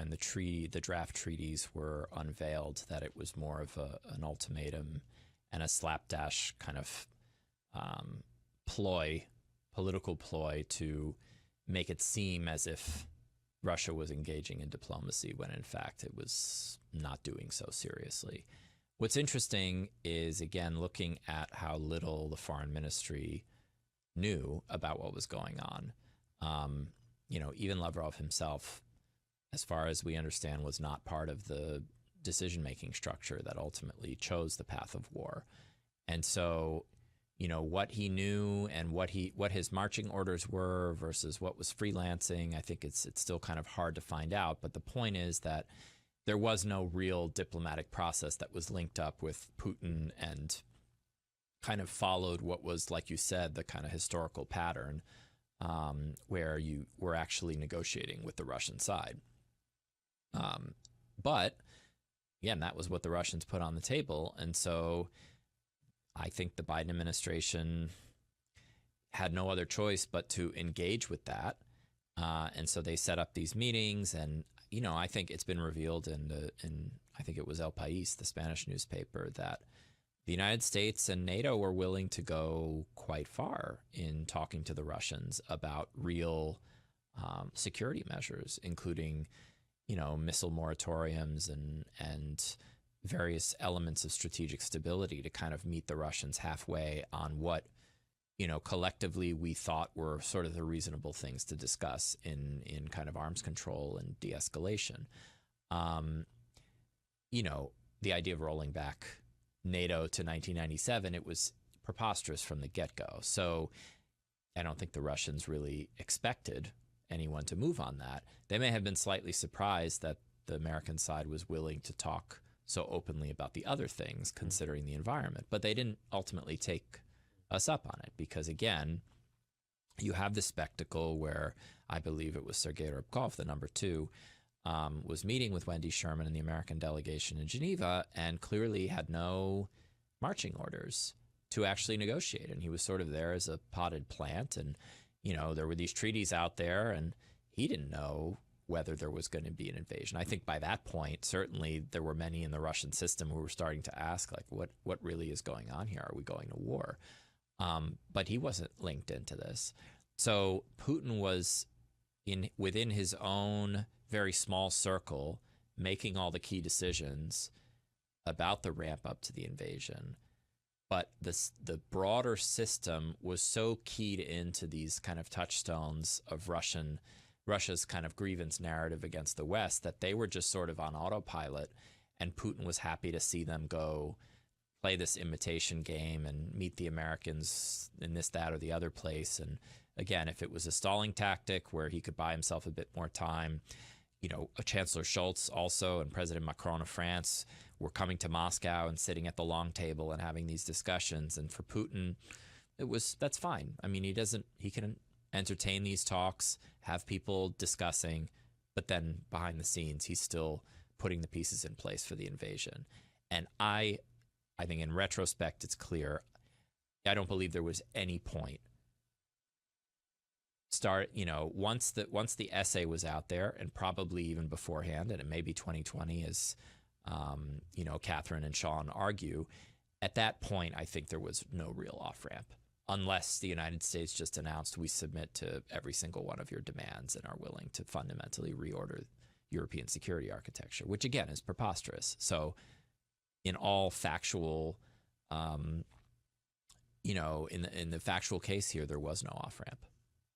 when the draft treaties were unveiled, that it was more of an ultimatum and a slapdash kind of political ploy to make it seem as if Russia was engaging in diplomacy when in fact it was not doing so seriously. What's interesting is, again, looking at how little the foreign ministry knew about what was going on. Even Lavrov himself, as far as we understand, was not part of the decision-making structure that ultimately chose the path of war. And so, what he knew and what his marching orders were versus what was freelancing, I think it's still kind of hard to find out. But the point is that there was no real diplomatic process that was linked up with Putin and kind of followed what was, like you said, the kind of historical pattern where you were actually negotiating with the Russian side. But again, that was what the Russians put on the table. And so I think the Biden administration had no other choice but to engage with that. And so they set up these meetings. And, I think it's been revealed in I think it was El País, the Spanish newspaper, that the United States and NATO were willing to go quite far in talking to the Russians about real security measures, including, missile moratoriums and various elements of strategic stability to kind of meet the Russians halfway on what, collectively we thought were sort of the reasonable things to discuss in kind of arms control and de-escalation. The idea of rolling back NATO to 1997, it was preposterous from the get-go. So I don't think the Russians really expected anyone to move on that. They may have been slightly surprised that the American side was willing to talk so openly about the other things, considering the environment, but they didn't ultimately take us up on it because, again, you have the spectacle where I believe it was Sergei Rybkov, the number two, was meeting with Wendy Sherman and the American delegation in Geneva and clearly had no marching orders to actually negotiate. And he was sort of there as a potted plant. And, there were these treaties out there and he didn't know whether there was going to be an invasion. I think by that point, certainly there were many in the Russian system who were starting to ask, like, what really is going on here? Are we going to war? But he wasn't linked into this. So Putin was within his own very small circle, making all the key decisions about the ramp up to the invasion. But the broader system was so keyed into these kind of touchstones of Russia's kind of grievance narrative against the West that they were just sort of on autopilot, and Putin was happy to see them go play this imitation game and meet the Americans in this, that, or the other place. And again, if it was a stalling tactic where he could buy himself a bit more time, Chancellor Scholz also and President Macron of France were coming to Moscow and sitting at the long table and having these discussions. And for Putin, that's fine. I mean, he can entertain these talks, have people discussing, but then behind the scenes, he's still putting the pieces in place for the invasion. And I think in retrospect, it's clear. I don't believe there was any point once the essay was out there, and probably even beforehand, and it may be 2020 as Catherine and Sean argue, at that point I think there was no real off-ramp unless the United States just announced we submit to every single one of your demands and are willing to fundamentally reorder European security architecture, which again is preposterous. So in all factual in the factual case here, there was no off-ramp.